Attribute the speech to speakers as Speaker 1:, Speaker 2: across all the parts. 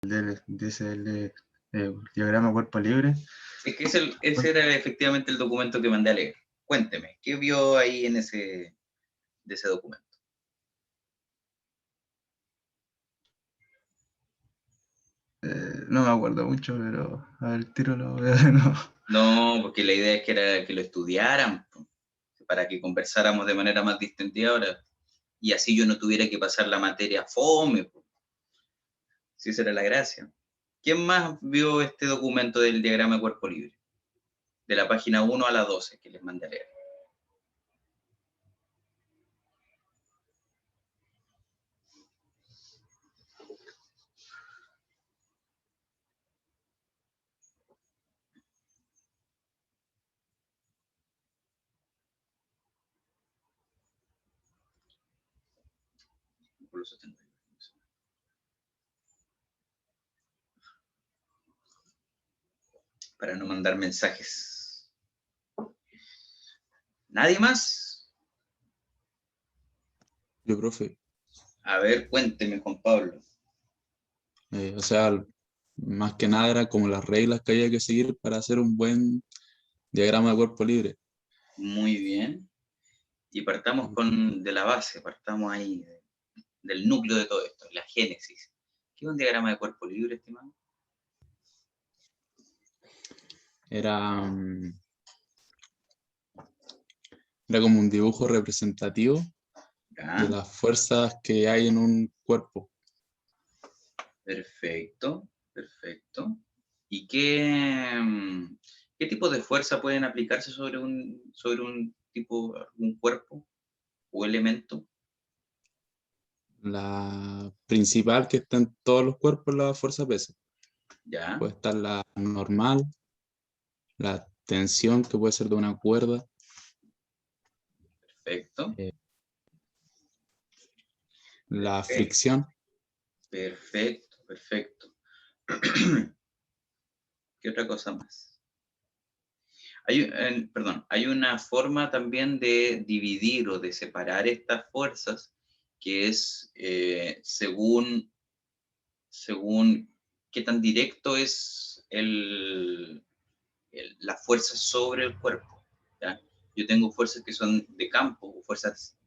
Speaker 1: dice el diagrama cuerpo libre.
Speaker 2: Es que ese era efectivamente el documento que mandé a leer. Cuénteme, ¿qué vio ahí en de ese documento?
Speaker 1: No me acuerdo mucho, pero a ver, tiro lo veo de nuevo.
Speaker 2: No, porque la idea es que era que lo estudiaran, para que conversáramos de manera más distendida ahora, y así yo no tuviera que pasar la materia fome. Si esa era la gracia. ¿Quién más vio este documento del diagrama de cuerpo libre? De la página 1 a la 12 que les mandé a leer. Incluso tengo para no mandar mensajes. ¿Nadie más?
Speaker 3: Yo, profe.
Speaker 2: A ver, cuénteme, Juan Pablo.
Speaker 3: O sea, más que nada era como las reglas que había que seguir para hacer un buen diagrama de cuerpo libre.
Speaker 2: Muy bien. Y partamos de la base, partamos ahí, del núcleo de todo esto, la génesis. ¿Qué es un diagrama de cuerpo libre, estimado?
Speaker 3: Era como un dibujo representativo
Speaker 2: ¿Ya?
Speaker 3: de las fuerzas que hay en un cuerpo.
Speaker 2: Perfecto, perfecto. ¿Y qué tipo de fuerza pueden aplicarse sobre un tipo, algún cuerpo o elemento?
Speaker 3: La principal que está en todos los cuerpos es la fuerza peso.
Speaker 2: ¿Ya?
Speaker 3: Puede estar la normal, la tensión que puede ser de una cuerda,
Speaker 2: Perfecto.
Speaker 3: la
Speaker 2: Perfecto.
Speaker 3: fricción.
Speaker 2: Perfecto, perfecto. ¿Qué otra cosa más? Hay una forma también de dividir o de separar estas fuerzas que es según qué tan directo es la fuerza sobre el cuerpo. ¿Ya? Yo tengo fuerzas que son de campo o fuerzas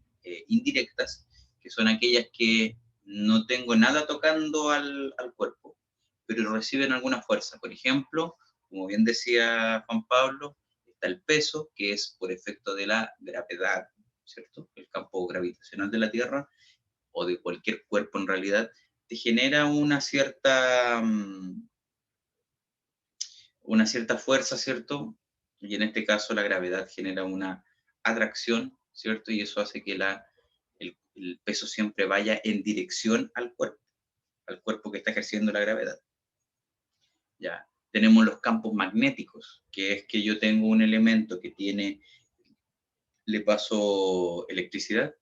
Speaker 2: indirectas, que son aquellas que no tengo nada tocando al cuerpo, pero reciben alguna fuerza. Por ejemplo, como bien decía Juan Pablo, está el peso, que es por efecto de la gravedad, ¿cierto? El campo gravitacional de la Tierra o de cualquier cuerpo en realidad, te genera una cierta fuerza, ¿cierto? Y en este caso la gravedad genera una atracción, ¿cierto? Y eso hace que el peso siempre vaya en dirección al cuerpo que está ejerciendo la gravedad. Ya. Tenemos los campos magnéticos, que es que yo tengo un elemento que le paso electricidad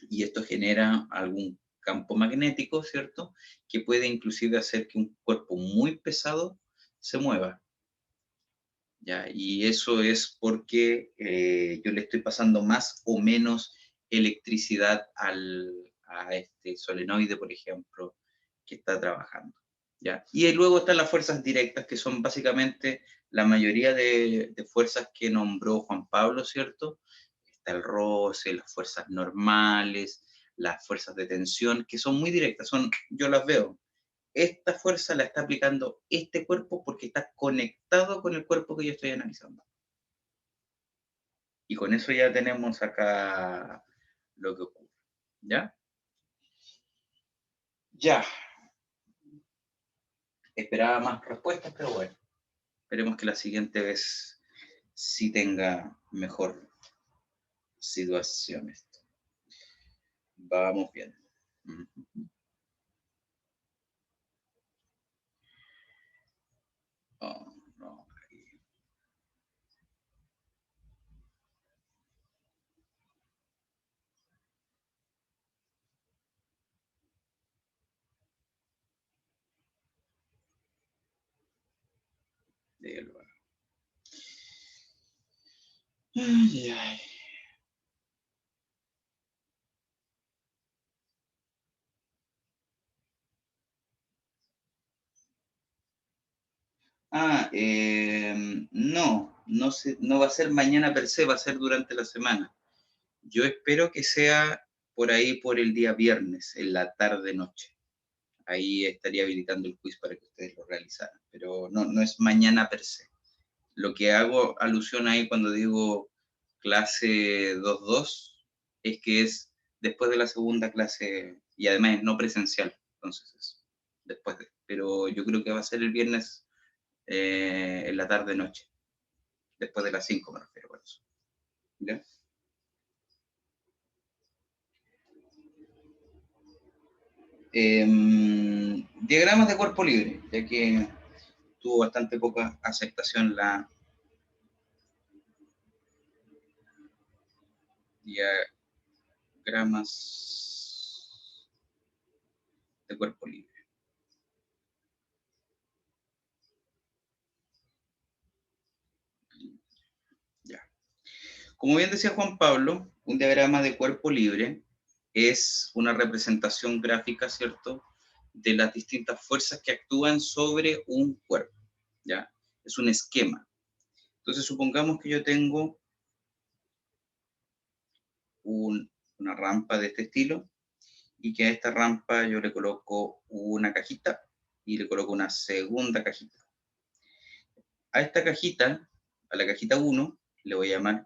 Speaker 2: y esto genera algún campo magnético, ¿cierto? Que puede inclusive hacer que un cuerpo muy pesado se mueva. ¿Ya? Y eso es porque yo le estoy pasando más o menos electricidad a este solenoide, por ejemplo, que está trabajando. ¿Ya? Y luego están las fuerzas directas, que son básicamente la mayoría de fuerzas que nombró Juan Pablo, ¿cierto? Está el roce, las fuerzas normales, las fuerzas de tensión, que son muy directas, yo las veo. Esta fuerza la está aplicando este cuerpo porque está conectado con el cuerpo que yo estoy analizando. Y con eso ya tenemos acá lo que ocurre. ¿Ya? Ya. Esperaba más respuestas, pero bueno. Esperemos que la siguiente vez sí tenga mejor situación esto. Vamos bien. Oh, no. Ay, ay. No va a ser mañana per se, va a ser durante la semana. Yo espero que sea por ahí por el día viernes, en la tarde-noche. Ahí estaría habilitando el quiz para que ustedes lo realizaran, pero no es mañana per se. Lo que hago alusión ahí cuando digo clase 2.2 es que es después de la segunda clase y además es no presencial, entonces es después de. Pero yo creo que va a ser el viernes en la tarde-noche, después de las 5 me refiero por eso. ¿Ya? Diagramas de cuerpo libre, ya que tuvo bastante poca aceptación la diagramas de cuerpo libre. Ya. Como bien decía Juan Pablo, un diagrama de cuerpo libre es una representación gráfica, ¿cierto?, de las distintas fuerzas que actúan sobre un cuerpo, ¿ya? Es un esquema. Entonces, supongamos que yo tengo una rampa de este estilo y que a esta rampa yo le coloco una cajita y le coloco una segunda cajita. A esta cajita, a la cajita 1, le voy a llamar,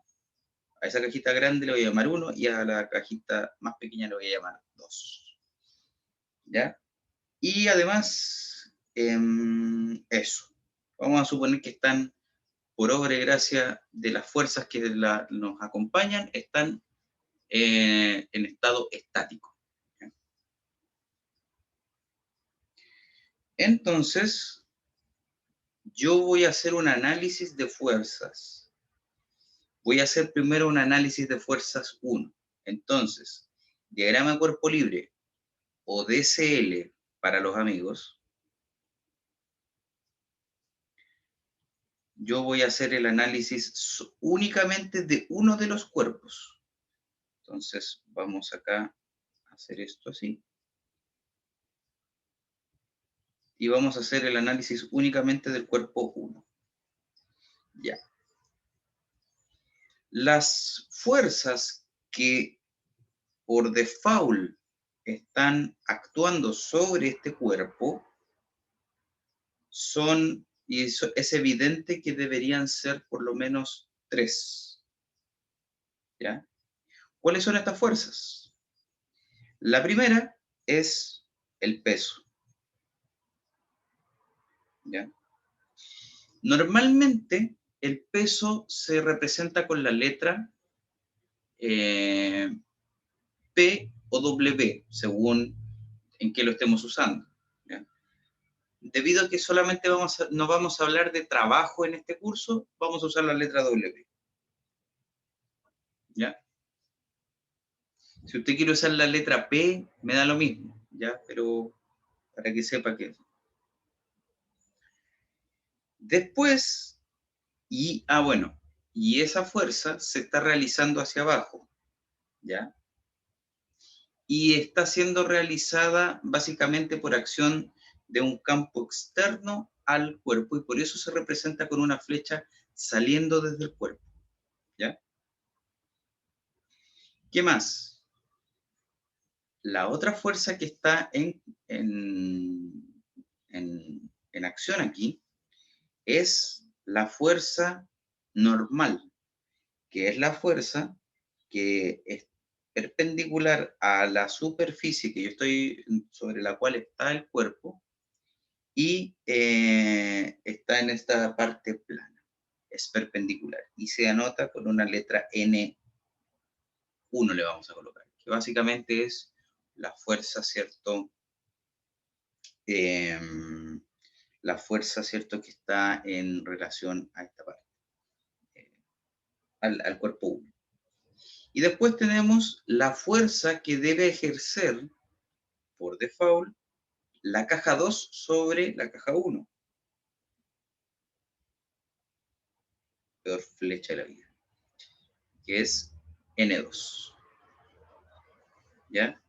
Speaker 2: a esa cajita grande le voy a llamar 1 y a la cajita más pequeña le voy a llamar 2. ¿Ya? Y además, eso. Vamos a suponer que están, por obra y gracia de las fuerzas que nos acompañan, están en estado estático. ¿Ya? Entonces, yo voy a hacer un análisis de fuerzas. Voy a hacer primero un análisis de fuerzas 1. Entonces, diagrama de cuerpo libre o DCL para los amigos, yo voy a hacer el análisis únicamente de uno de los cuerpos. Entonces, vamos acá a hacer esto así. Y vamos a hacer el análisis únicamente del cuerpo 1. Ya. Las fuerzas que por default están actuando sobre este cuerpo son, y eso es evidente que deberían ser por lo menos 3. ¿Ya? ¿Cuáles son estas fuerzas? La primera es el peso. ¿Ya? Normalmente el peso se representa con la letra P o W, según en qué lo estemos usando. ¿Ya? Debido a que solamente no vamos a hablar de trabajo en este curso, vamos a usar la letra W. ¿Ya? Si usted quiere usar la letra P, me da lo mismo, ¿ya? Pero para que sepa que... Después, bueno, y esa fuerza se está realizando hacia abajo, ¿ya? Y está siendo realizada básicamente por acción de un campo externo al cuerpo y por eso se representa con una flecha saliendo desde el cuerpo, ¿ya? ¿Qué más? La otra fuerza que está en acción aquí es la fuerza normal, que es la fuerza que es perpendicular a la superficie que yo estoy, sobre la cual está el cuerpo, y está en esta parte plana, es perpendicular, y se anota con una letra N1 le vamos a colocar, que básicamente es la fuerza, ¿cierto? La fuerza, ¿cierto?, que está en relación a esta parte, al cuerpo 1. Y después tenemos la fuerza que debe ejercer, por default, la caja 2 sobre la caja 1. Peor flecha de la vida. Que es N2. ¿Ya?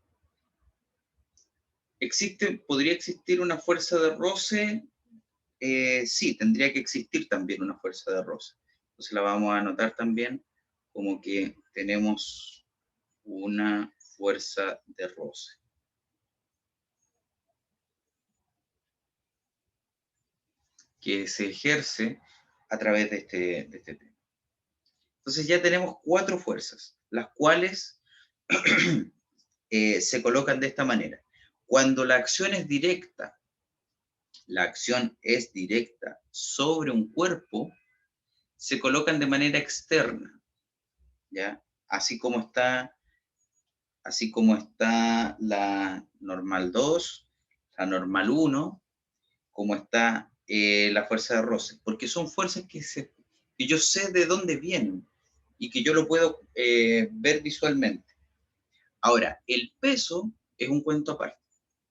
Speaker 2: Podría existir una fuerza de roce sí, tendría que existir también una fuerza de roce. Entonces la vamos a anotar también como que tenemos una fuerza de roce. Que se ejerce a través de este tema. Entonces ya tenemos 4 fuerzas, las cuales se colocan de esta manera. Cuando la acción es directa sobre un cuerpo, se colocan de manera externa, ¿ya? Así como está la normal 2, la normal 1, como está la fuerza de roce, porque son fuerzas que yo sé de dónde vienen y que yo lo puedo ver visualmente. Ahora, el peso es un cuento aparte.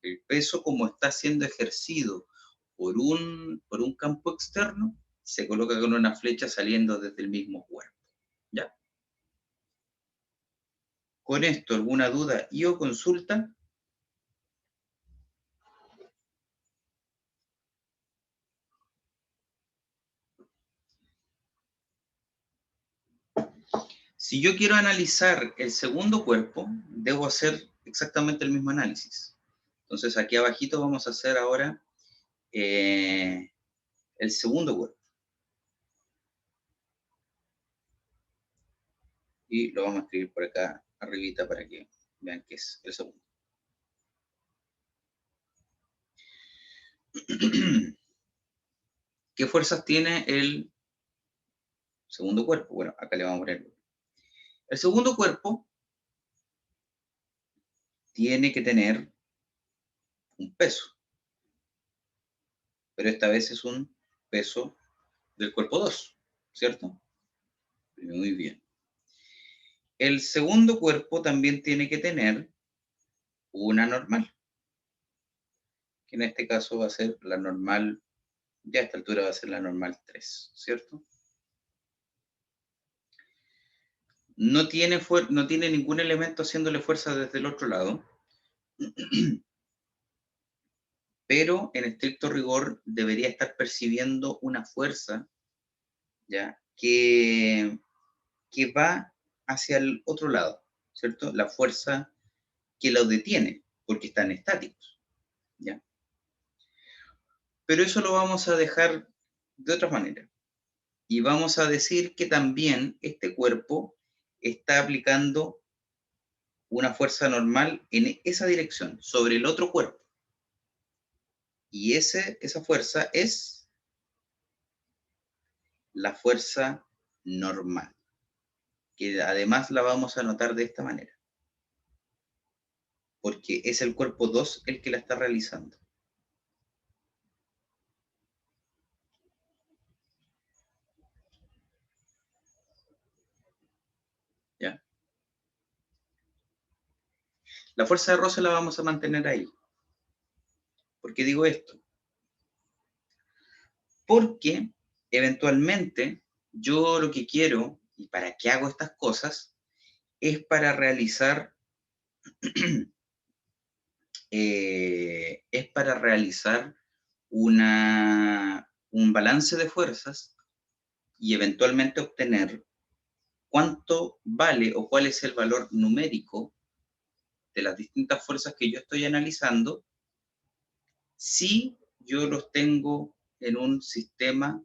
Speaker 2: El peso, como está siendo ejercido por un campo externo, se coloca con una flecha saliendo desde el mismo cuerpo. ¿Ya? Con esto, ¿alguna duda y o consulta? Si yo quiero analizar el segundo cuerpo, debo hacer exactamente el mismo análisis. Entonces, aquí abajito vamos a hacer ahora el segundo cuerpo. Y lo vamos a escribir por acá arribita para que vean que es el segundo. ¿Qué fuerzas tiene el segundo cuerpo? Bueno, acá le vamos a poner. El segundo cuerpo tiene que tener un peso, pero esta vez es un peso del cuerpo 2, ¿cierto? Muy bien. El segundo cuerpo también tiene que tener una normal, que en este caso va a ser la normal, ya a esta altura va a ser la normal 3, ¿cierto? No tiene ningún elemento haciéndole fuerza desde el otro lado, pero en estricto rigor debería estar percibiendo una fuerza, ¿ya? Que va hacia el otro lado, ¿cierto? La fuerza que lo detiene, porque están estáticos, ¿ya? Pero eso lo vamos a dejar de otra manera. Y vamos a decir que también este cuerpo está aplicando una fuerza normal en esa dirección, sobre el otro cuerpo. Y esa fuerza es la fuerza normal, que además la vamos a anotar de esta manera, porque es el cuerpo 2 el que la está realizando. ¿Ya? La fuerza de roce la vamos a mantener ahí. ¿Por qué digo esto? Porque eventualmente yo lo que quiero, y para qué hago estas cosas, es para realizar un balance de fuerzas y eventualmente obtener cuánto vale o cuál es el valor numérico de las distintas fuerzas que yo estoy analizando si yo los tengo en un sistema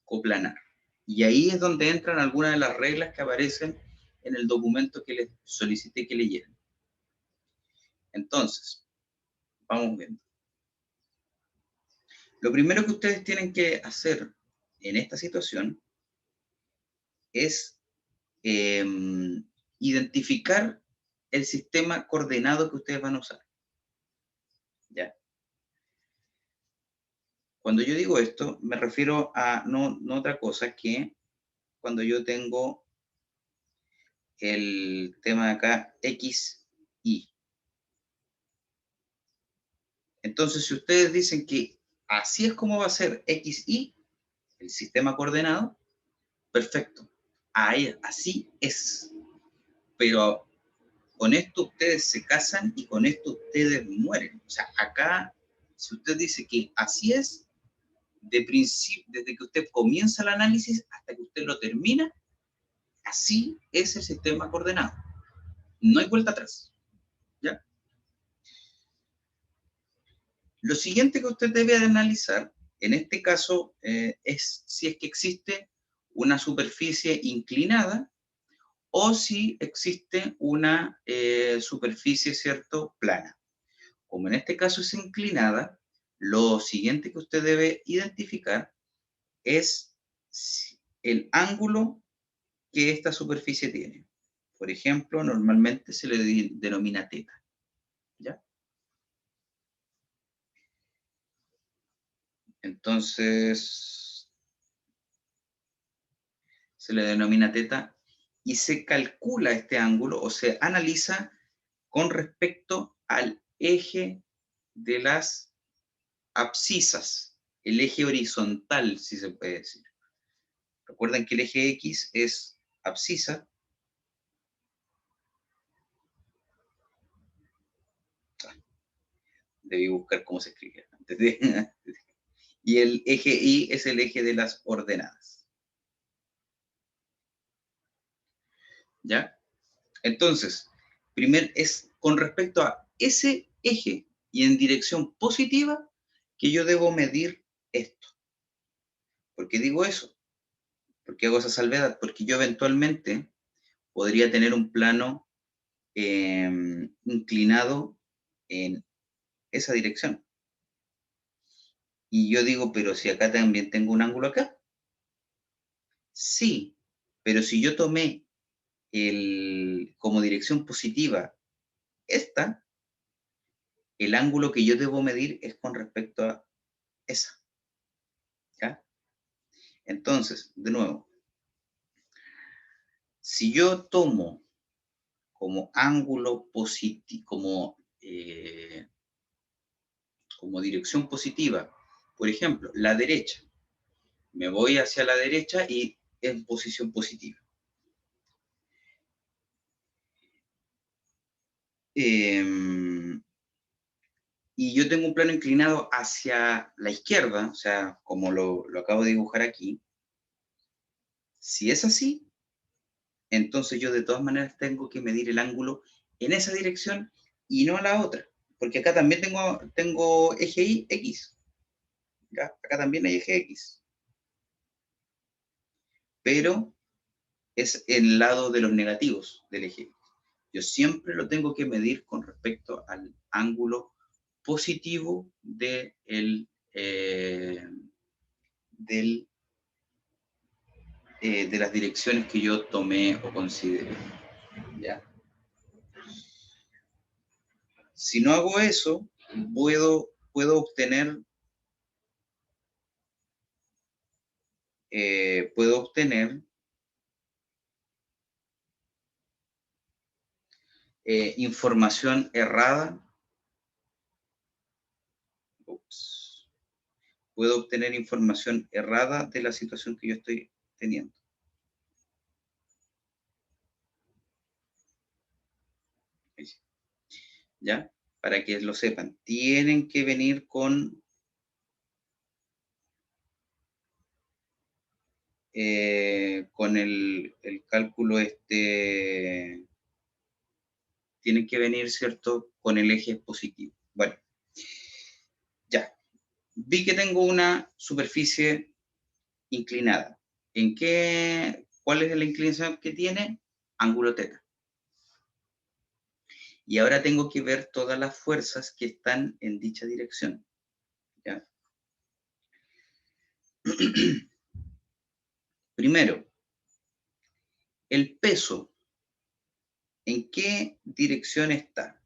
Speaker 2: coplanar. Y ahí es donde entran algunas de las reglas que aparecen en el documento que les solicité que leyeran. Entonces, vamos viendo. Lo primero que ustedes tienen que hacer en esta situación es identificar el sistema coordenado que ustedes van a usar. ¿Ya? Cuando yo digo esto, me refiero a no otra cosa que cuando yo tengo el tema de acá, X, Y. Entonces, si ustedes dicen que así es como va a ser X, Y, el sistema coordenado, perfecto. Ahí, así es. Pero con esto ustedes se casan y con esto ustedes mueren. O sea, acá, si usted dice que así es, desde que usted comienza el análisis hasta que usted lo termina, así es el sistema coordenado. No hay vuelta atrás. ¿Ya? Lo siguiente que usted debe de analizar, en este caso, es si es que existe una superficie inclinada o si existe una superficie, ¿cierto?, plana. Como en este caso es inclinada, lo siguiente que usted debe identificar es el ángulo que esta superficie tiene. Por ejemplo, normalmente se le denomina teta. ¿Ya? Entonces, se le denomina teta y se calcula este ángulo o se analiza con respecto al eje de las abscisas, el eje horizontal, si se puede decir. Recuerden que el eje X es abscisa. Debí buscar cómo se escribía antes de... Y el eje Y es el eje de las ordenadas. ¿Ya? Entonces, primero es con respecto a ese eje y en dirección positiva que yo debo medir esto. ¿Por qué digo eso? ¿Por qué hago esa salvedad? Porque yo eventualmente podría tener un plano inclinado en esa dirección. Y yo digo, pero si acá también tengo un ángulo acá. Sí, pero si yo tomé como dirección positiva esta, el ángulo que yo debo medir es con respecto a esa. ¿Ya? Entonces, de nuevo, si yo tomo como ángulo positivo, como dirección positiva, por ejemplo, la derecha, me voy hacia la derecha y en posición positiva. Y yo tengo un plano inclinado hacia la izquierda, o sea, como lo acabo de dibujar aquí. Si es así, entonces yo de todas maneras tengo que medir el ángulo en esa dirección y no a la otra, porque acá también tengo eje Y, X. ¿Ya? Acá también hay eje X. Pero es el lado de los negativos del eje X. Yo siempre lo tengo que medir con respecto al ángulo positivo de las direcciones que yo tomé o consideré. ¿Ya? Si no hago eso, puedo obtener información errada. Puedo obtener información errada de la situación que yo estoy teniendo. ¿Ya? Para que lo sepan, tienen que venir con el cálculo tienen que venir, ¿cierto?, con el eje positivo. Bueno, ya. Vi que tengo una superficie inclinada. ¿Cuál es la inclinación que tiene? Ángulo teta. Y ahora tengo que ver todas las fuerzas que están en dicha dirección. ¿Ya? Primero, el peso. ¿En qué dirección está?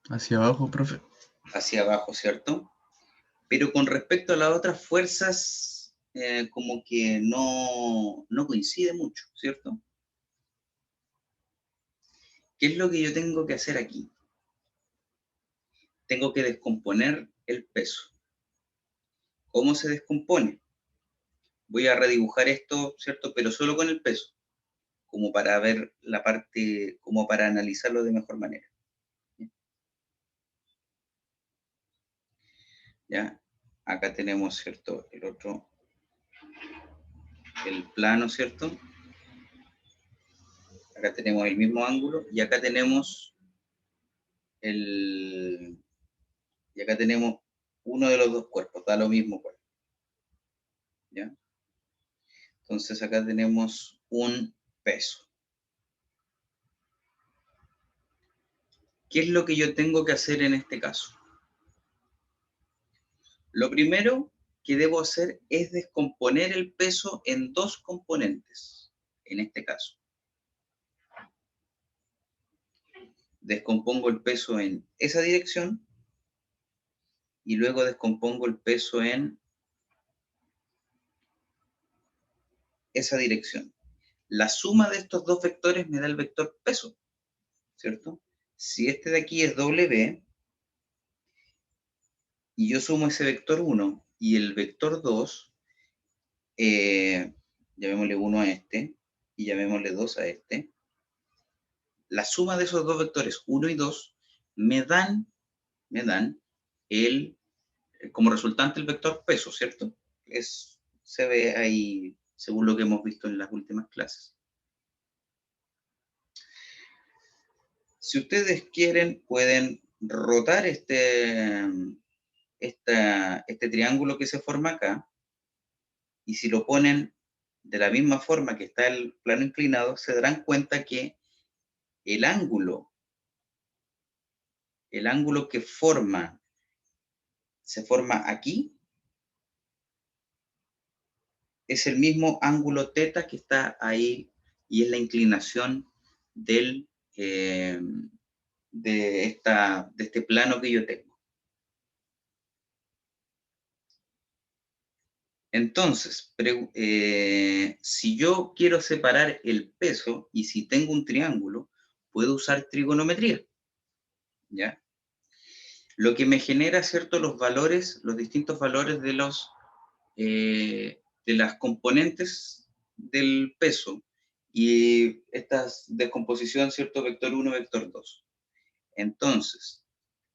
Speaker 1: Hacia abajo, profe.
Speaker 2: Hacia abajo, ¿cierto? Pero con respecto a las otras fuerzas, como que no coincide mucho, ¿cierto? ¿Qué es lo que yo tengo que hacer aquí? Tengo que descomponer el peso. ¿Cómo se descompone? Voy a redibujar esto, ¿cierto? Pero solo con el peso, como para ver la parte, como para analizarlo de mejor manera. ¿Ya? Acá tenemos, ¿cierto? El otro, el plano, ¿cierto? Acá tenemos el mismo ángulo y acá tenemos y acá tenemos uno de los dos cuerpos, da lo mismo cuerpo. ¿Ya? Entonces acá tenemos un peso. ¿Qué es lo que yo tengo que hacer en este caso? Lo primero que debo hacer es descomponer el peso en dos componentes, en este caso. Descompongo el peso en esa dirección y luego descompongo el peso en esa dirección. La suma de estos dos vectores me da el vector peso, ¿cierto? Si este de aquí es W y yo sumo ese vector 1 y el vector 2, llamémosle 1 a este y llamémosle 2 a este, la suma de esos dos vectores 1 y 2 me dan el, como resultante el vector peso, ¿cierto? Se ve ahí según lo que hemos visto en las últimas clases. Si ustedes quieren, pueden rotar este triángulo que se forma acá, y si lo ponen de la misma forma que está el plano inclinado, se darán cuenta que el ángulo que se forma aquí, es el mismo ángulo θ que está ahí y es la inclinación de este plano que yo tengo. Entonces, si yo quiero separar el peso y si tengo un triángulo, puedo usar trigonometría, ¿ya? Lo que me genera, ¿cierto?, los distintos valores de las componentes del peso y esta descomposición, ¿cierto?, vector 1, vector 2. Entonces,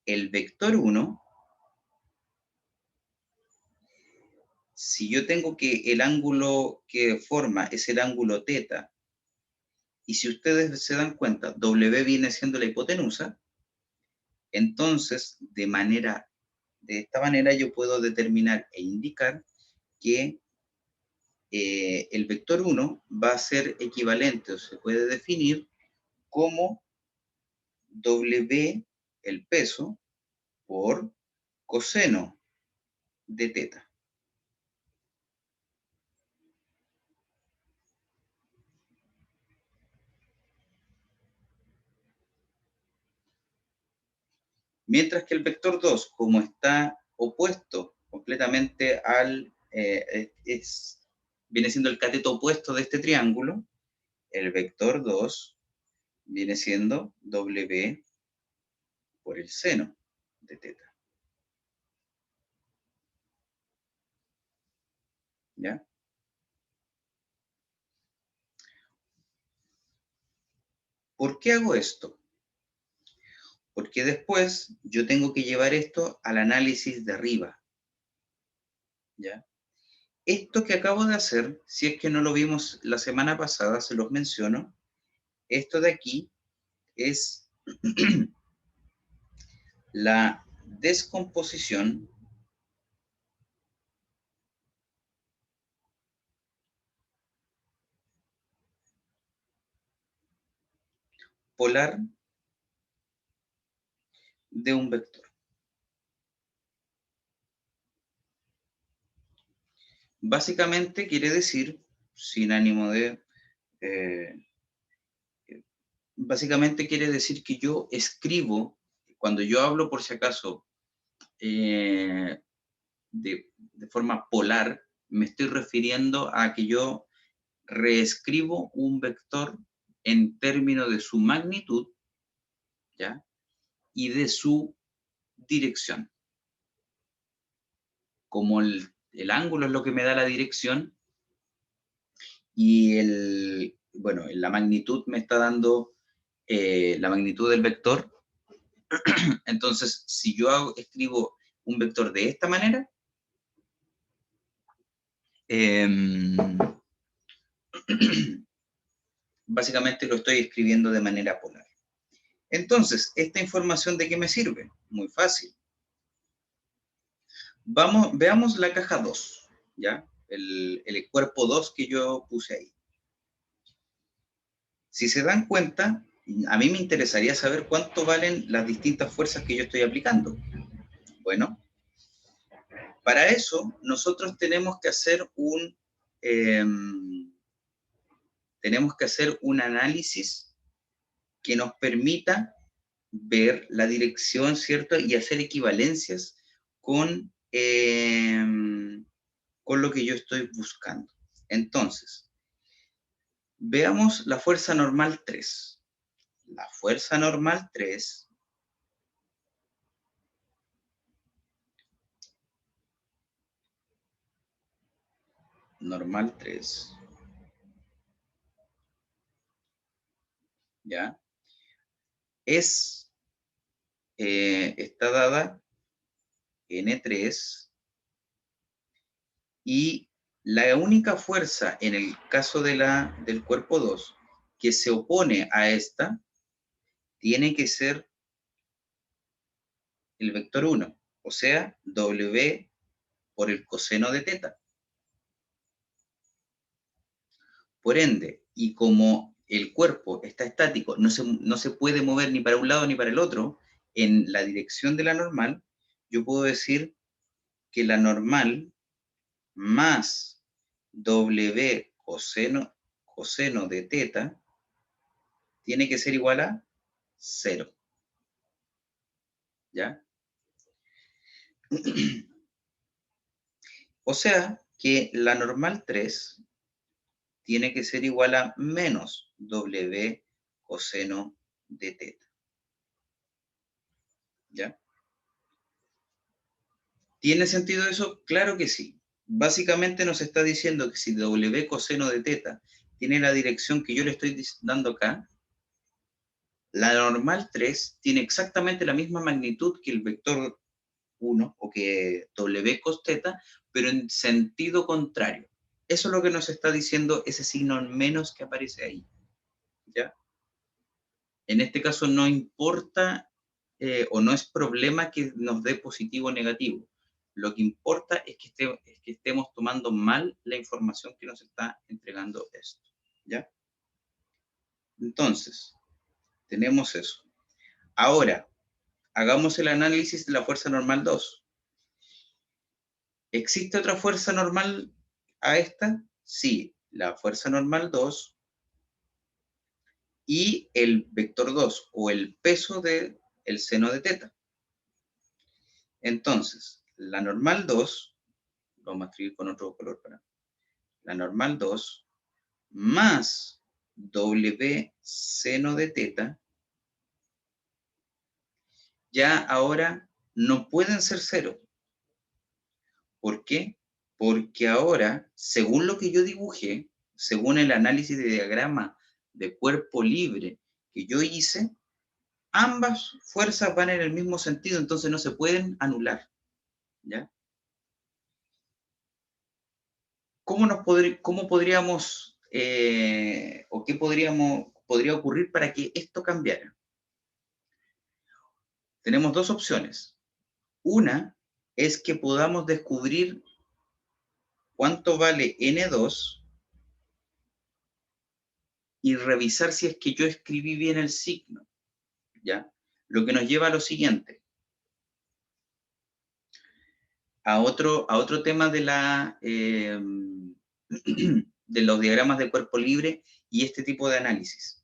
Speaker 2: el vector 1, si yo tengo que el ángulo que forma es el ángulo θ, y si ustedes se dan cuenta, W viene siendo la hipotenusa, entonces, de esta manera yo puedo determinar e indicar que el vector 1 va a ser equivalente o se puede definir como W, el peso, por coseno de θ. Mientras que el vector 2, como está opuesto completamente viene siendo el cateto opuesto de este triángulo, el vector 2 viene siendo W por el seno de θ. ¿Ya? ¿Por qué hago esto? Porque después yo tengo que llevar esto al análisis de arriba. ¿Ya? Esto que acabo de hacer, si es que no lo vimos la semana pasada, se los menciono, esto de aquí es la descomposición polar de un vector. Básicamente quiere decir, sin ánimo de... básicamente quiere decir que yo escribo, cuando yo hablo por si acaso de forma polar, me estoy refiriendo a que yo reescribo un vector en términos de su magnitud, ¿ya?, y de su dirección. Como el ángulo es lo que me da la dirección, y bueno, la magnitud me está dando la magnitud del vector. Entonces, si yo escribo un vector de esta manera, básicamente lo estoy escribiendo de manera polar. Entonces, ¿esta información de qué me sirve? Muy fácil. Veamos la caja 2, ¿ya? El cuerpo 2 que yo puse ahí. Si se dan cuenta, a mí me interesaría saber cuánto valen las distintas fuerzas que yo estoy aplicando. Bueno, para eso nosotros tenemos que hacer un análisis que nos permita ver la dirección, ¿cierto? Y hacer equivalencias con lo que yo estoy buscando. Entonces, veamos la fuerza normal 3. La fuerza normal 3 normal 3, ¿ya? Está dada N3 y la única fuerza en el caso del cuerpo 2 que se opone a esta tiene que ser el vector 1, o sea, W por el coseno de teta. Por ende, y como el cuerpo está estático, no se puede mover ni para un lado ni para el otro, en la dirección de la normal, yo puedo decir que la normal más W coseno de teta tiene que ser igual a 0. ¿Ya? O sea que la normal 3 tiene que ser igual a menos W coseno de teta. ¿Ya? ¿Tiene sentido eso? Claro que sí. Básicamente nos está diciendo que si W coseno de teta tiene la dirección que yo le estoy dando acá, la normal 3 tiene exactamente la misma magnitud que el vector 1 o que W cos teta, pero en sentido contrario. Eso es lo que nos está diciendo ese signo menos que aparece ahí. ¿Ya? En este caso no importa o no es problema que nos dé positivo o negativo. Lo que importa es que estemos tomando mal la información que nos está entregando esto. ¿Ya? Entonces, tenemos eso. Ahora, hagamos el análisis de la fuerza normal 2. ¿Existe otra fuerza normal a esta? Sí, la fuerza normal 2 y el vector 2 o el peso del seno de teta. Entonces, la normal 2, lo vamos a escribir con otro color para la normal 2 más W seno de teta, ya ahora no pueden ser 0. ¿Por qué? Porque ahora, según lo que yo dibujé, según el análisis de diagrama de cuerpo libre que yo hice, ambas fuerzas van en el mismo sentido, entonces no se pueden anular. ¿Ya? ¿Cómo podríamos, o qué podría ocurrir para que esto cambiara? Tenemos dos opciones. Una es que podamos descubrir cuánto vale N2 y revisar si es que yo escribí bien el signo, ¿ya? Lo que nos lleva a lo siguiente, a otro tema de de los diagramas de cuerpo libre y este tipo de análisis.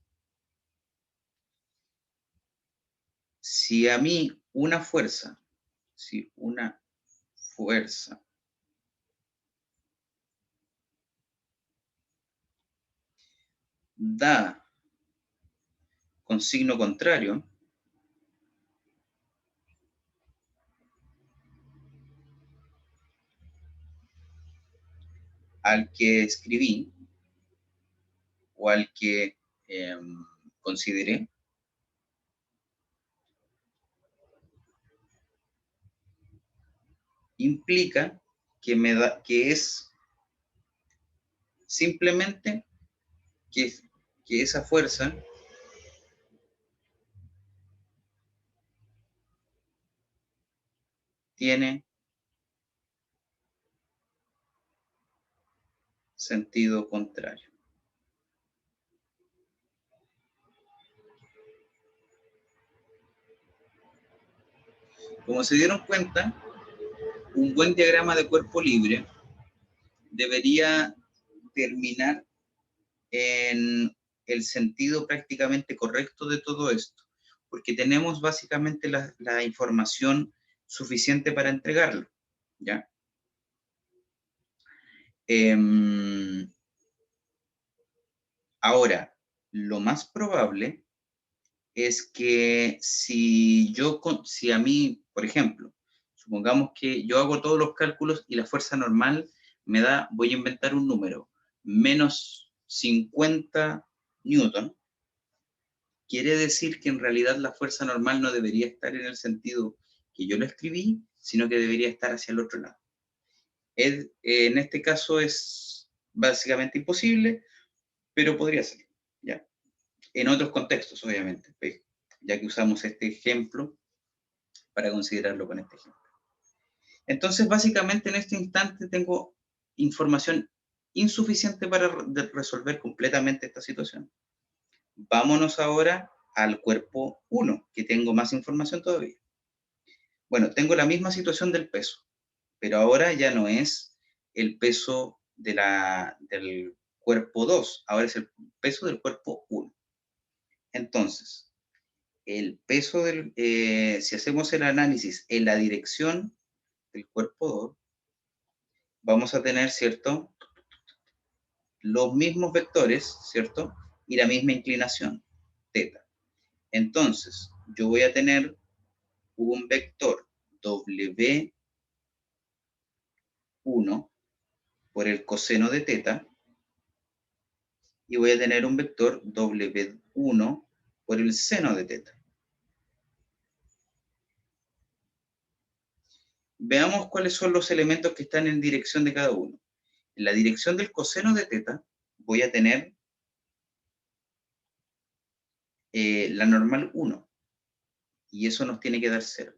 Speaker 2: Si a mí una fuerza da con signo contrario, al que escribí, o al que consideré, implica que es simplemente que esa fuerza tiene sentido contrario. Como se dieron cuenta, un buen diagrama de cuerpo libre debería terminar en el sentido prácticamente correcto de todo esto, porque tenemos básicamente la información suficiente para entregarlo, ¿ya? Ahora, lo más probable es que si a mí, por ejemplo, supongamos que yo hago todos los cálculos y la fuerza normal me da, voy a inventar un número, menos 50 newton, quiere decir que en realidad la fuerza normal no debería estar en el sentido que yo lo escribí, sino que debería estar hacia el otro lado. En este caso es básicamente imposible, pero podría ser, ¿ya? En otros contextos, obviamente, ya que usamos este ejemplo para considerarlo con este ejemplo. Entonces, básicamente en este instante tengo información insuficiente para resolver completamente esta situación. Vámonos ahora al cuerpo 1, que tengo más información todavía. Bueno, tengo la misma situación del peso, pero ahora ya no es el peso del cuerpo 2, ahora es el peso del cuerpo 1. Entonces, el peso si hacemos el análisis en la dirección del cuerpo 2, vamos a tener, ¿cierto?, los mismos vectores, ¿cierto?, y la misma inclinación, θ. Entonces, yo voy a tener un vector W1 por el coseno de θ, y voy a tener un vector W1 por el seno de θ. Veamos cuáles son los elementos que están en dirección de cada uno. En la dirección del coseno de θ voy a tener la normal 1, y eso nos tiene que dar 0.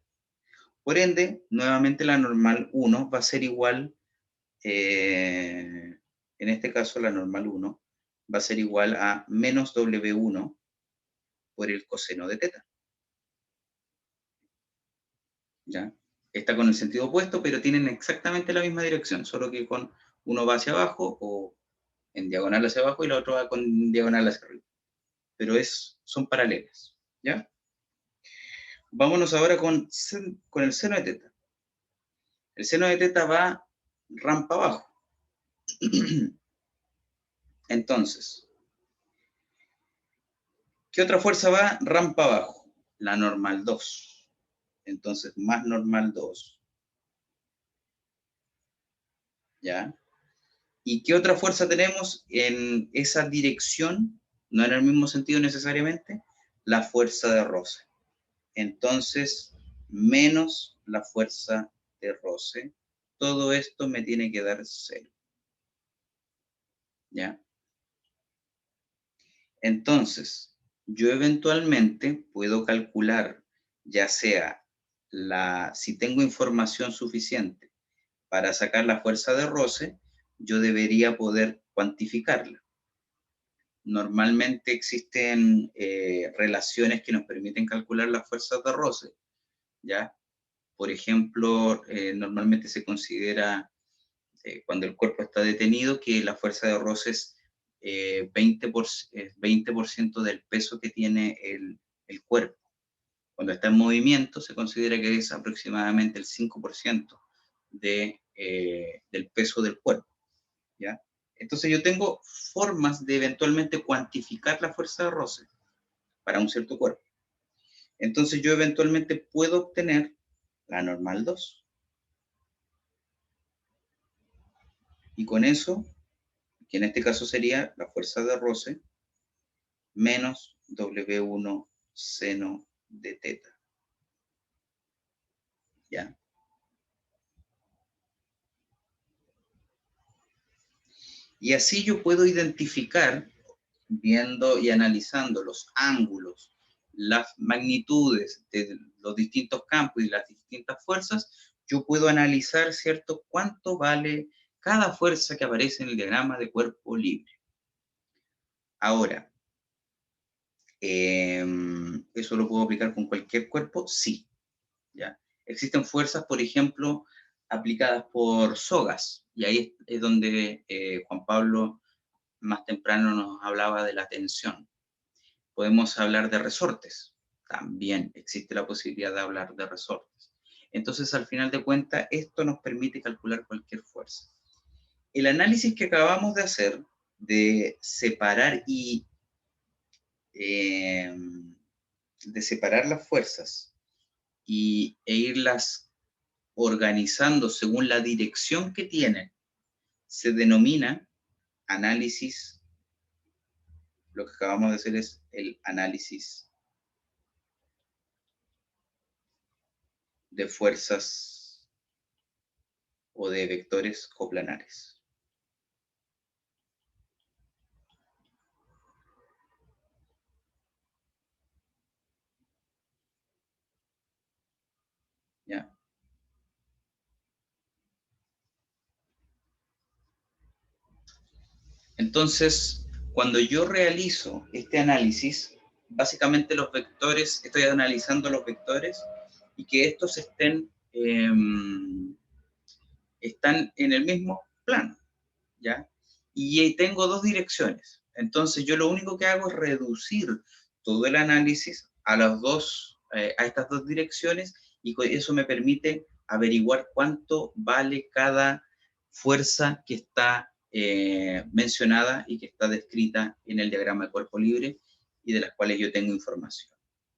Speaker 2: Por ende, nuevamente la normal 1 va a ser igual, en este caso la normal 1 va a ser igual a menos W1 por el coseno de θ. ¿Ya? Está con el sentido opuesto, pero tienen exactamente la misma dirección, solo que uno va hacia abajo o en diagonal hacia abajo y la otra va con diagonal hacia arriba. Pero son paralelas, ¿ya? Vámonos ahora con el seno de θ. El seno de θ va rampa abajo. Entonces, ¿qué otra fuerza va rampa abajo? La normal 2. Entonces, más normal 2. ¿Ya? ¿Y qué otra fuerza tenemos en esa dirección? No en el mismo sentido necesariamente. La fuerza de roce. Entonces, menos la fuerza de roce. Todo esto me tiene que dar 0. ¿Ya? Entonces, yo eventualmente puedo calcular, ya sea si tengo información suficiente para sacar la fuerza de roce, yo debería poder cuantificarla. Normalmente existen relaciones que nos permiten calcular las fuerzas de roce, ¿ya? Por ejemplo, normalmente se considera, cuando el cuerpo está detenido, que la fuerza de roce es 20% del peso que tiene el cuerpo. Cuando está en movimiento, se considera que es aproximadamente el 5% del peso del cuerpo, ¿ya? Entonces yo tengo formas de eventualmente cuantificar la fuerza de roce para un cierto cuerpo. Entonces yo eventualmente puedo obtener la normal 2. Y con eso, que en este caso sería la fuerza de roce, menos W1 seno de teta. ¿Ya? Y así yo puedo identificar, viendo y analizando los ángulos, las magnitudes de los distintos campos y las distintas fuerzas, yo puedo analizar, ¿cierto?, cuánto vale cada fuerza que aparece en el diagrama de cuerpo libre. Ahora, ¿eso lo puedo aplicar con cualquier cuerpo? Sí. ¿Ya? Existen fuerzas, por ejemplo, aplicadas por sogas, y ahí es donde Juan Pablo más temprano nos hablaba de la tensión. Podemos hablar de resortes, también existe la posibilidad de hablar de resortes. Entonces, al final de cuentas, esto nos permite calcular cualquier fuerza. El análisis que acabamos de hacer, de separar las fuerzas e irlas organizando según la dirección que tienen, se denomina análisis. Lo que acabamos de hacer es el análisis de fuerzas o de vectores coplanares. ¿Ya? Entonces, cuando yo realizo este análisis, básicamente los vectores, estoy analizando los vectores y que estos están en el mismo plano, ¿ya? Y tengo dos direcciones. Entonces, yo lo único que hago es reducir todo el análisis a estas dos direcciones, y eso me permite averiguar cuánto vale cada fuerza que está mencionada y que está descrita en el diagrama de cuerpo libre y de las cuales yo tengo información.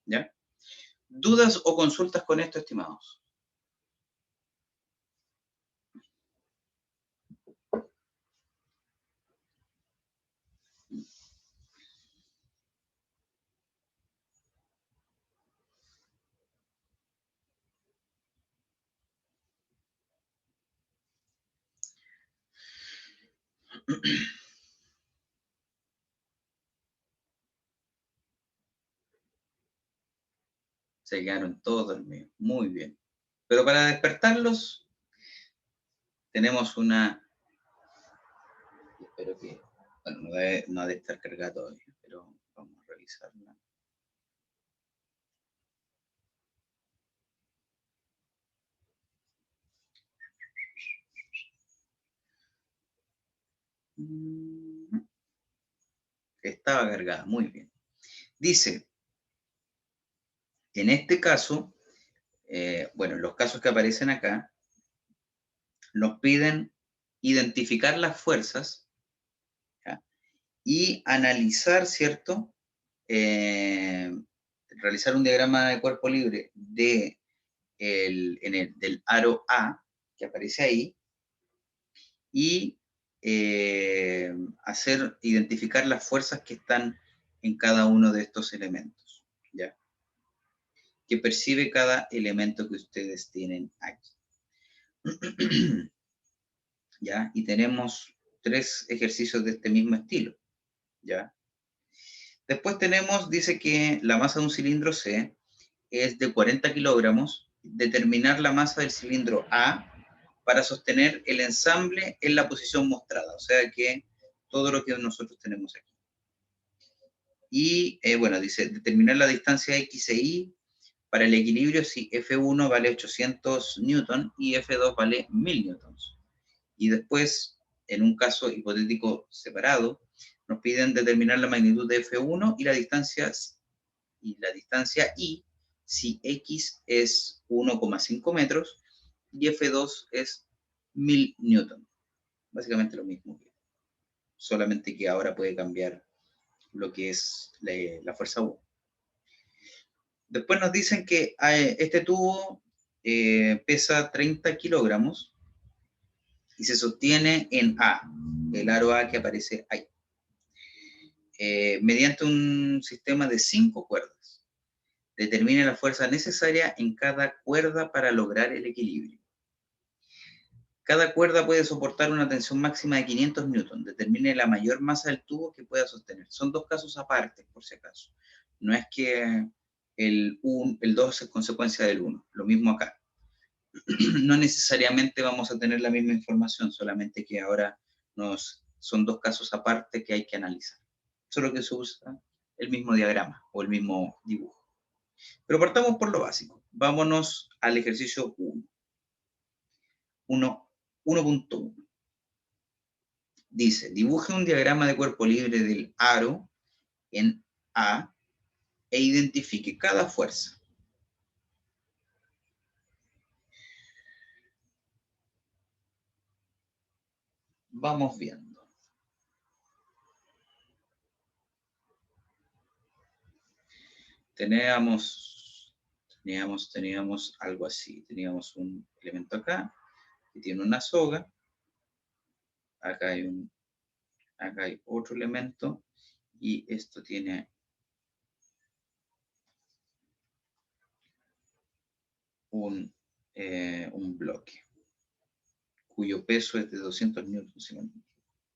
Speaker 2: ¿Ya? ¿Dudas o consultas con esto, estimados? Se quedaron todos dormidos. Muy bien. Pero para despertarlos, tenemos una... Espero que... Bueno, no ha de estar cargada todavía, pero vamos a revisarla. Estaba cargada, muy bien. Dice, en este caso, bueno, los casos que aparecen acá, nos piden identificar las fuerzas, ¿ya? Y analizar, ¿cierto? Realizar un diagrama de cuerpo libre del aro A, que aparece ahí, y identificar las fuerzas que están en cada uno de estos elementos, ¿ya? Que percibe cada elemento que ustedes tienen aquí. ¿Ya? Y tenemos 3 ejercicios de este mismo estilo, ¿ya? Después dice que la masa de un cilindro C es de 40 kilogramos, determinar la masa del cilindro A para sostener el ensamble en la posición mostrada, o sea que todo lo que nosotros tenemos aquí. Y bueno, dice, determinar la distancia X e Y para el equilibrio si F1 vale 800 newton y F2 vale 1000 newtons. Y después, en un caso hipotético separado, nos piden determinar la magnitud de F1 y la distancia Y si X es 1,5 metros y F2 es 1000 newton. Básicamente lo mismo, solamente que ahora puede cambiar lo que es la fuerza U. Después nos dicen que este tubo pesa 30 kilogramos y se sostiene en A, el aro A que aparece ahí. mediante un sistema de 5 cuerdas. Determine la fuerza necesaria en cada cuerda para lograr el equilibrio. Cada cuerda puede soportar una tensión máxima de 500 newton. Determine la mayor masa del tubo que pueda sostener. Son dos casos aparte, por si acaso. No es que el 2 es consecuencia del 1. Lo mismo acá. No necesariamente vamos a tener la misma información, solamente que ahora son dos casos aparte que hay que analizar. Solo que se usa el mismo diagrama o el mismo dibujo. Pero partamos por lo básico. Vámonos al ejercicio 1.1. Dice, dibuje un diagrama de cuerpo libre del aro en A e identifique cada fuerza. Vamos viendo. Teníamos algo así. Teníamos un elemento acá que tiene una soga. Acá hay otro elemento y esto tiene un bloque cuyo peso es de 200 newtons.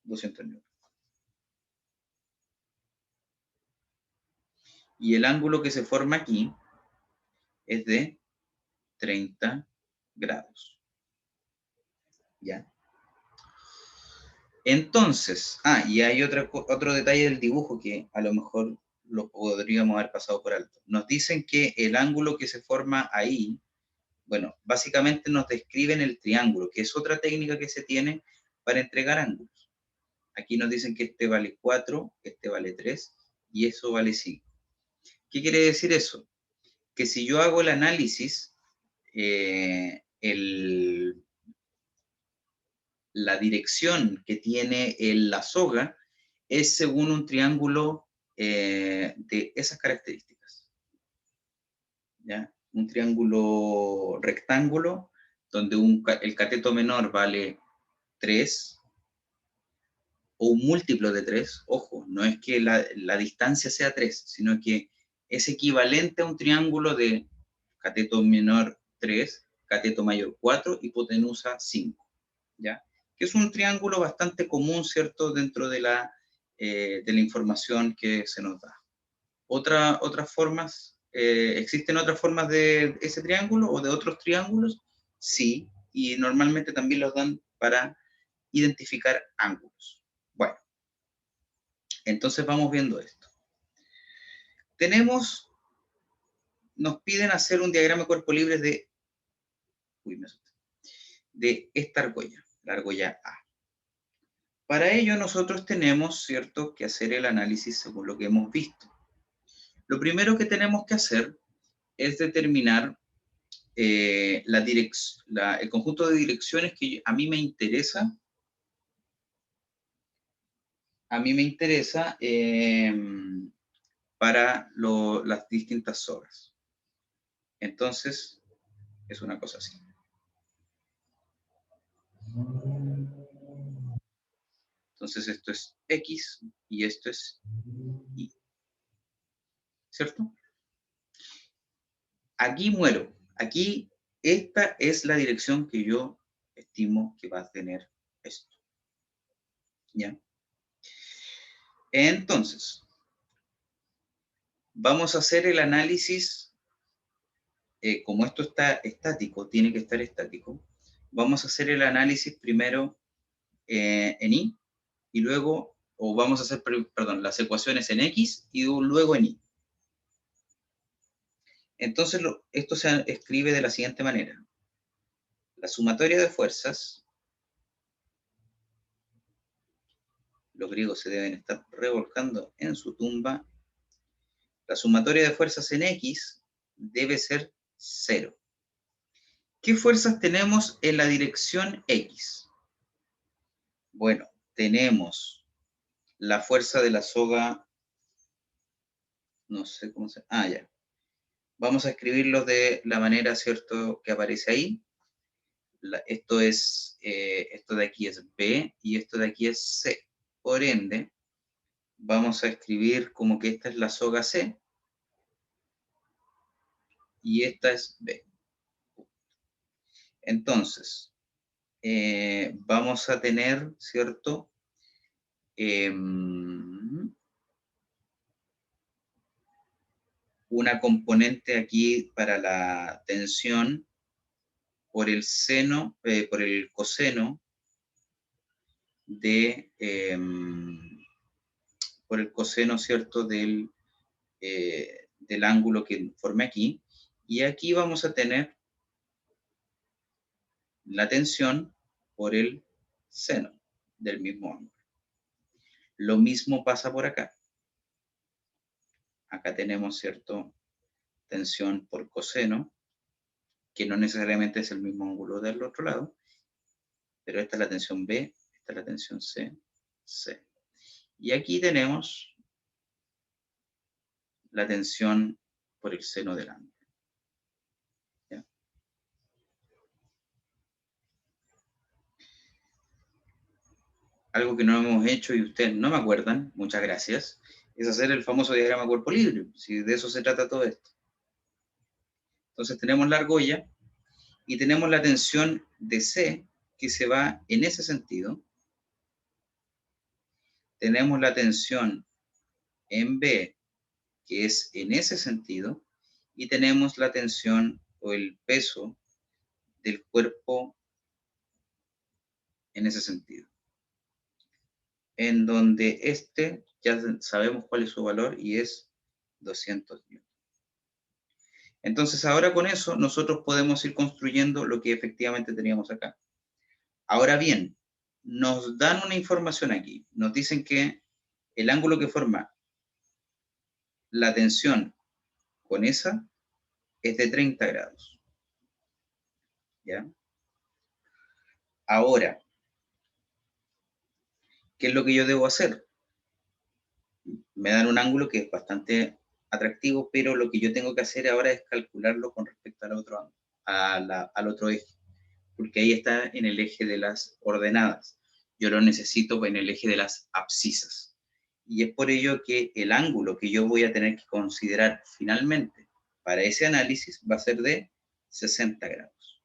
Speaker 2: 200 newtons. Y el ángulo que se forma aquí es de 30 grados. ¿Ya? Entonces, y hay otro detalle del dibujo que a lo mejor lo podríamos haber pasado por alto. Nos dicen que el ángulo que se forma ahí, bueno, básicamente nos describen el triángulo, que es otra técnica que se tiene para entregar ángulos. Aquí nos dicen que este vale 4, este vale 3 y eso vale 5. ¿Qué quiere decir eso? Que si yo hago el análisis, la dirección que tiene la soga es según un triángulo de esas características. ¿Ya? Un triángulo rectángulo donde el cateto menor vale 3 o un múltiplo de 3. Ojo, no es que la distancia sea 3, sino que es equivalente a un triángulo de cateto menor 3, cateto mayor 4, hipotenusa 5. ¿Ya? Que es un triángulo bastante común, ¿cierto?, dentro de la información que se nos da. Otras formas, ¿existen otras formas de ese triángulo o de otros triángulos? Sí, y normalmente también los dan para identificar ángulos. Bueno, entonces vamos viendo esto. Nos piden hacer un diagrama de cuerpo libre de esta argolla, la argolla A. Para ello nosotros tenemos, ¿cierto?, que hacer el análisis según lo que hemos visto. Lo primero que tenemos que hacer es determinar el conjunto de direcciones que a mí me interesa. Para las distintas sogas. Entonces, es una cosa así. Entonces, esto es X y esto es Y. ¿Cierto? Aquí muero. Aquí, esta es la dirección que yo estimo que va a tener esto. ¿Ya? Entonces, vamos a hacer el análisis. Como esto está estático, tiene que estar estático, vamos a hacer el análisis primero en Y, y luego, vamos a hacer, las ecuaciones en X y luego en Y. Entonces, esto se escribe de la siguiente manera. La sumatoria de fuerzas, los griegos se deben estar revolcando en su tumba, la sumatoria de fuerzas en X debe ser 0. ¿Qué fuerzas tenemos en la dirección X? Bueno, tenemos la fuerza de la soga, no sé cómo se... ya. Vamos a escribirlo de la manera, ¿cierto?, que aparece ahí. Esto de aquí es B y esto de aquí es C. Por ende, vamos a escribir como que esta es la soga C y esta es B. Entonces, vamos a tener, ¿cierto? Una componente aquí para la tensión por el seno, por el coseno de, por el coseno, ¿cierto? Del ángulo que formé aquí. Y aquí vamos a tener la tensión por el seno del mismo ángulo. Lo mismo pasa por acá. Acá tenemos, ¿cierto? Tensión por coseno, que no necesariamente es el mismo ángulo del otro lado, pero esta es la tensión B, esta es la tensión C, C. Y aquí tenemos la tensión por el seno del ángulo. ¿Ya? Algo que no hemos hecho y ustedes no me acuerdan, muchas gracias, es hacer el famoso diagrama cuerpo libre, si de eso se trata todo esto. Entonces tenemos la argolla y tenemos la tensión de C que se va en ese sentido. Tenemos la tensión en B que es en ese sentido y tenemos la tensión o el peso del cuerpo en ese sentido. En donde este ya sabemos cuál es su valor y es 200 N. Entonces ahora con eso nosotros podemos ir construyendo lo que efectivamente teníamos acá. Ahora bien, nos dan una información aquí. Nos dicen que el ángulo que forma la tensión con esa es de 30 grados. ¿Ya? Ahora, ¿qué es lo que yo debo hacer? Me dan un ángulo que es bastante atractivo, pero lo que yo tengo que hacer ahora es calcularlo con respecto al otro ángulo, al otro eje, porque ahí está en el eje de las ordenadas. Yo lo necesito en el eje de las abscisas. Y es por ello que el ángulo que yo voy a tener que considerar finalmente para ese análisis va a ser de 60 grados.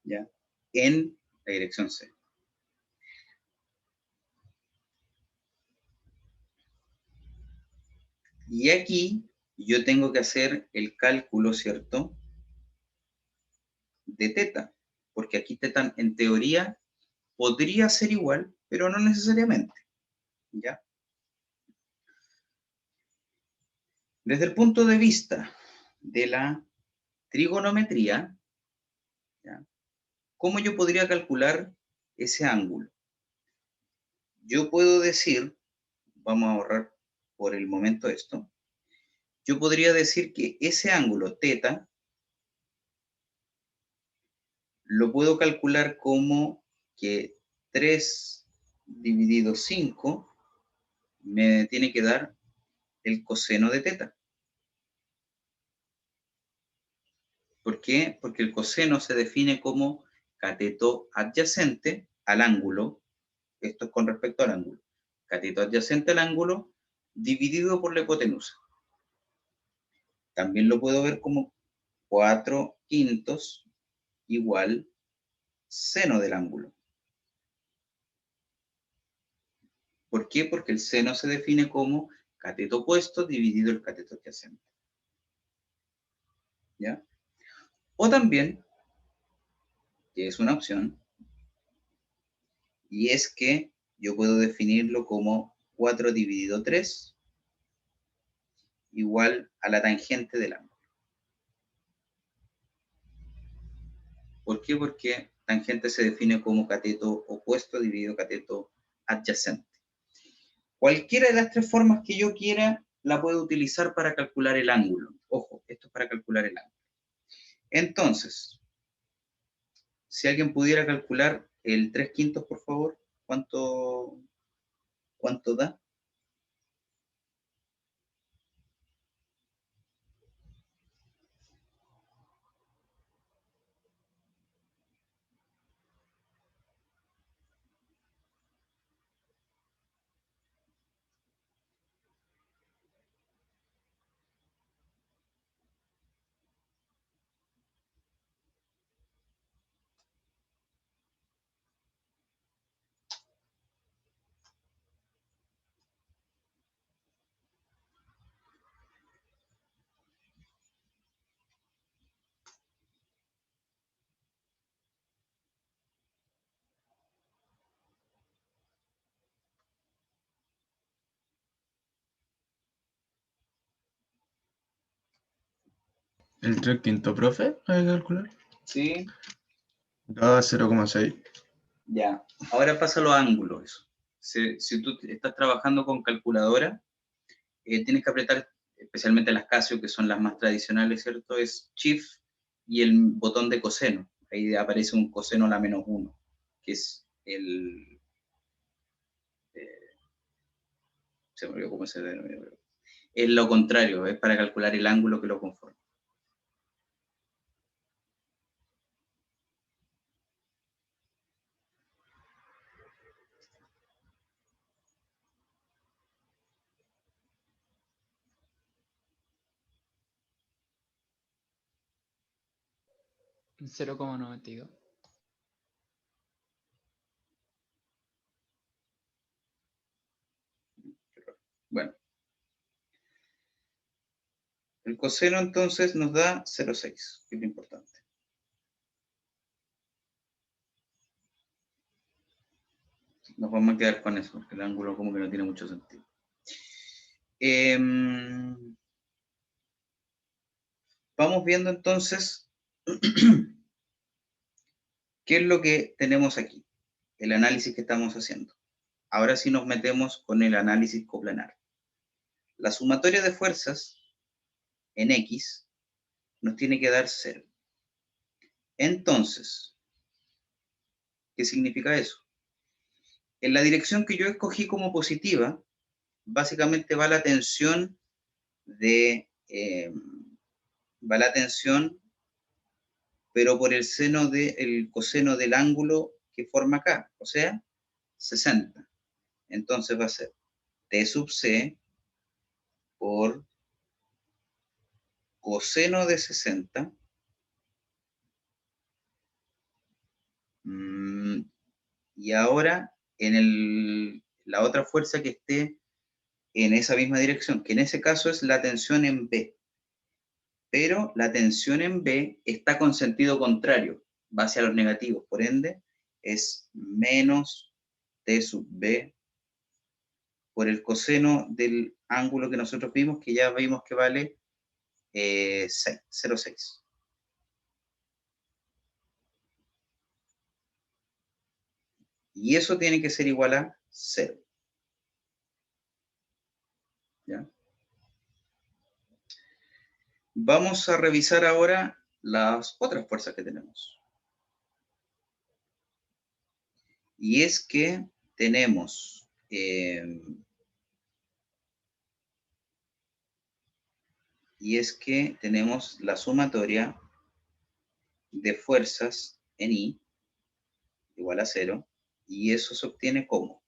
Speaker 2: ¿Ya? En la dirección C. Y aquí yo tengo que hacer el cálculo, ¿cierto? De teta, porque aquí teta en teoría podría ser igual, pero no necesariamente, ¿ya? Desde el punto de vista de la trigonometría, ¿ya? ¿Cómo yo podría calcular ese ángulo? Yo puedo decir, vamos a ahorrar por el momento esto, yo podría decir que ese ángulo teta lo puedo calcular como que 3 dividido 5 me tiene que dar el coseno de teta. ¿Por qué? Porque el coseno se define como cateto adyacente al ángulo, esto es con respecto al ángulo, cateto adyacente al ángulo dividido por la hipotenusa. También lo puedo ver como 4/5 igual seno del ángulo. ¿Por qué? Porque el seno se define como cateto opuesto dividido el cateto adyacente. ¿Ya? O también, que es una opción, y es que yo puedo definirlo como 4 dividido 3 igual a la tangente del ángulo. ¿Por qué? Porque tangente se define como cateto opuesto dividido cateto adyacente. Cualquiera de las tres formas que yo quiera la puedo utilizar para calcular el ángulo. Ojo, esto es para calcular el ángulo. Entonces, si alguien pudiera calcular el 3/5, por favor, ¿cuánto da?
Speaker 1: El 3/5, profe, hay que calcular.
Speaker 2: ¿Sí?
Speaker 1: Da 0,6.
Speaker 2: Ya. Ahora pasa a los ángulos. Eso. Si tú estás trabajando con calculadora, tienes que apretar, especialmente las Casio, que son las más tradicionales, ¿cierto? Es Shift y el botón de coseno. Ahí aparece un coseno a la -1, que es el... se me olvidó cómo se denomina. Es lo contrario, es para calcular el ángulo que lo conforma.
Speaker 4: En 0,92.
Speaker 2: Bueno. El coseno entonces nos da 0,6, que es lo importante. Nos vamos a quedar con eso, porque el ángulo como que no tiene mucho sentido. Vamos viendo entonces qué es lo que tenemos aquí, el análisis que estamos haciendo. Ahora sí nos metemos con el análisis coplanar. La sumatoria de fuerzas en X nos tiene que dar 0. Entonces, ¿qué significa eso? En la dirección que yo escogí como positiva, básicamente va la tensión pero por el coseno del ángulo que forma acá, o sea, 60. Entonces va a ser T sub C por coseno de 60 y ahora la otra fuerza que esté en esa misma dirección, que en ese caso es la tensión en B. Pero la tensión en B está con sentido contrario, va hacia los negativos, por ende es menos T sub B por el coseno del ángulo que nosotros vimos, que ya vimos que vale 0,6. Y eso tiene que ser igual a 0. ¿Ya? Vamos a revisar ahora las otras fuerzas que tenemos. Y es que tenemos la sumatoria de fuerzas en I igual a 0, y eso se obtiene como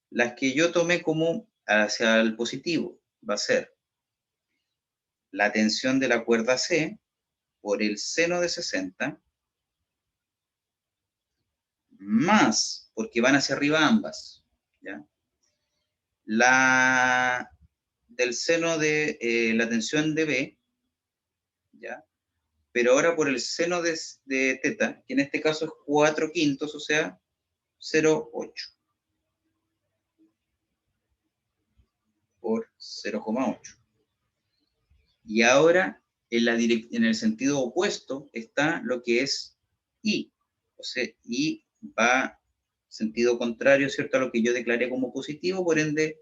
Speaker 2: las que yo tomé como hacia el positivo, va a ser la tensión de la cuerda C por el seno de 60 más, porque van hacia arriba ambas, ¿ya? La del seno de la tensión de B, ¿ya? Pero ahora por el seno de teta, que en este caso es 4/5, o sea, 0,8 por 0,8. Y ahora en el sentido opuesto está lo que es I. O sea, I va sentido contrario, ¿cierto? A lo que yo declaré como positivo, por ende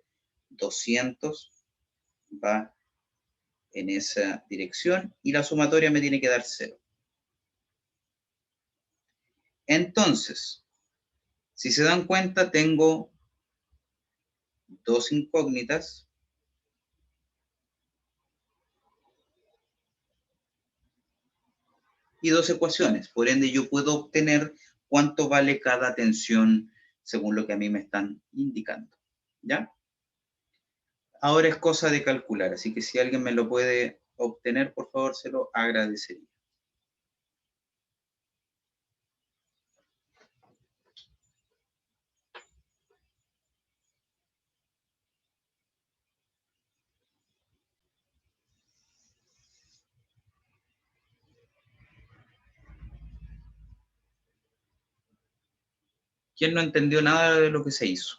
Speaker 2: 200 va en esa dirección y la sumatoria me tiene que dar 0. Entonces, si se dan cuenta, tengo dos incógnitas y dos ecuaciones. Por ende, yo puedo obtener cuánto vale cada tensión según lo que a mí me están indicando. ¿Ya? Ahora es cosa de calcular, así que si alguien me lo puede obtener, por favor, se lo agradecería. ¿Quién no entendió nada de lo que se hizo?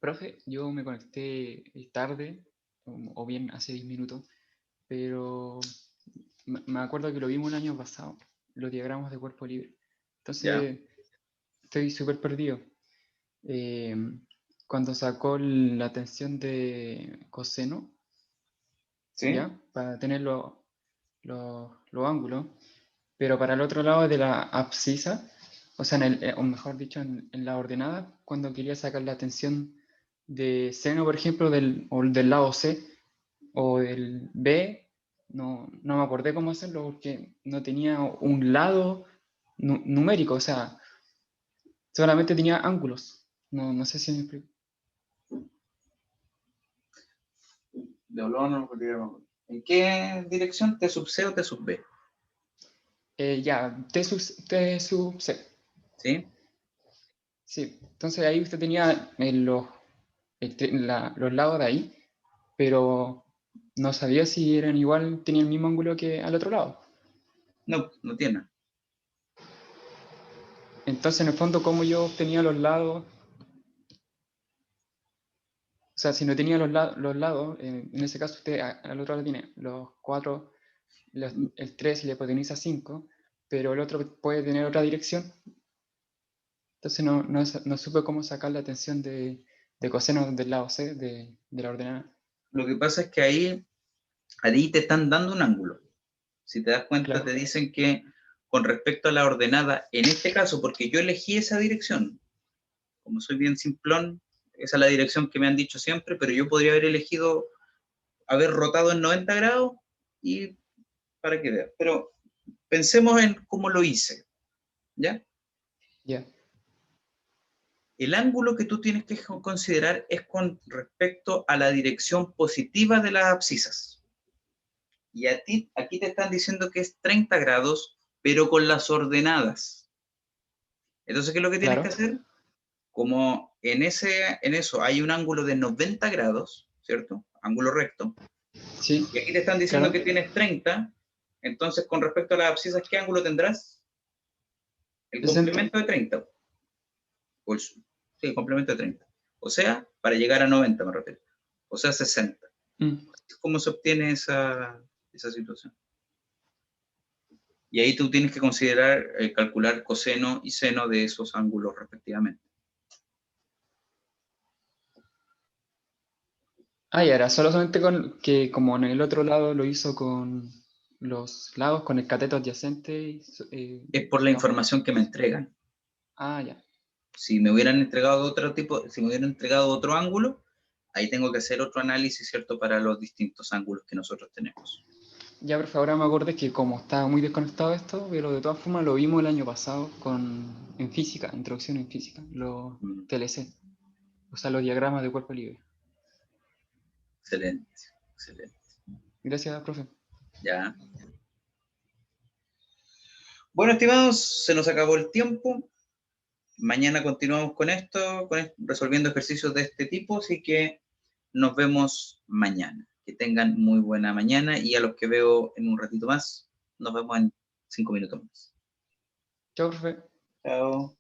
Speaker 4: Profe, yo me conecté tarde, o bien hace 10 minutos, pero me acuerdo que lo vimos el año pasado, los diagramas de cuerpo libre.
Speaker 2: Ya,
Speaker 4: Entonces, estoy súper perdido. Eh, Cuando sacó la tensión de coseno,
Speaker 2: ¿sí?
Speaker 4: ¿ya? Para tener los ángulos, pero para el otro lado de la abscisa, o sea, o mejor dicho, en la ordenada, cuando quería sacar la tensión de seno, por ejemplo, o del lado C o del B, no me acordé cómo hacerlo porque no tenía un lado numérico, o sea, solamente tenía ángulos. No sé si me explico.
Speaker 2: De olor no podría- ¿En qué dirección? ¿T sub C o T sub B?
Speaker 4: Ya, T sub C.
Speaker 2: ¿Sí?
Speaker 4: Sí, entonces ahí usted tenía los lados de ahí, pero no sabía si eran igual, tenía el mismo ángulo que al otro lado.
Speaker 2: No, no tiene.
Speaker 4: Entonces, en el fondo, ¿cómo yo obtenía los lados? O sea, si no tenía los lados, en ese caso usted al otro lado tiene los 4, el 3 y la hipotenusa 5, pero el otro puede tener otra dirección. Entonces no supe cómo sacar la tensión de coseno del lado C de la ordenada.
Speaker 2: Lo que pasa es que ahí te están dando un ángulo. Si te das cuenta,
Speaker 4: Claro,
Speaker 2: te dicen que con respecto a la ordenada, en este caso, porque yo elegí esa dirección, como soy bien simplón, esa es la dirección que me han dicho siempre, pero yo podría haber elegido haber rotado en 90 grados y para que veas. Pero pensemos en cómo lo hice, ¿ya?
Speaker 4: ya.
Speaker 2: El ángulo que tú tienes que considerar es con respecto a la dirección positiva de las abscisas. Y aquí te están diciendo que es 30 grados, pero con las ordenadas. Entonces, ¿qué es lo que tienes
Speaker 4: Claro,
Speaker 2: que hacer? Como en eso hay un ángulo de 90 grados, ¿cierto? Ángulo recto.
Speaker 4: sí,
Speaker 2: Y aquí te están diciendo
Speaker 4: claro.
Speaker 2: que tienes 30. Entonces, con respecto a las abscisas, ¿qué ángulo tendrás? El
Speaker 4: 60.
Speaker 2: complemento de 30. Sí, el complemento de 30. O sea, para llegar a 90 me refiero. O sea, 60.
Speaker 4: Mm.
Speaker 2: ¿Cómo se obtiene esa situación? Y ahí tú tienes que considerar, calcular coseno y seno de esos ángulos respectivamente.
Speaker 4: Ah, y ahora, solamente con que como en el otro lado lo hizo con los lados, con el cateto adyacente.
Speaker 2: Es por la
Speaker 4: Digamos.
Speaker 2: información que me entregan.
Speaker 4: Ah, ya.
Speaker 2: Si me hubieran entregado otro tipo, si me hubieran entregado otro ángulo, ahí tengo que hacer otro análisis, ¿cierto? Para los distintos ángulos que nosotros tenemos.
Speaker 4: Ya, por favor, me acordé que como estaba muy desconectado esto, pero de todas formas lo vimos el año pasado en física, introducción en física, los
Speaker 2: Mm,
Speaker 4: TLC, o sea, los diagramas de cuerpo libre.
Speaker 2: excelente, excelente.
Speaker 4: Gracias, profe.
Speaker 2: Ya. Bueno, estimados, se nos acabó el tiempo. Mañana continuamos con esto, resolviendo ejercicios de este tipo, así que nos vemos mañana. Que tengan muy buena mañana y a los que veo en un ratito más, nos vemos en 5 minutos más.
Speaker 4: Chao, profe.
Speaker 2: Chao.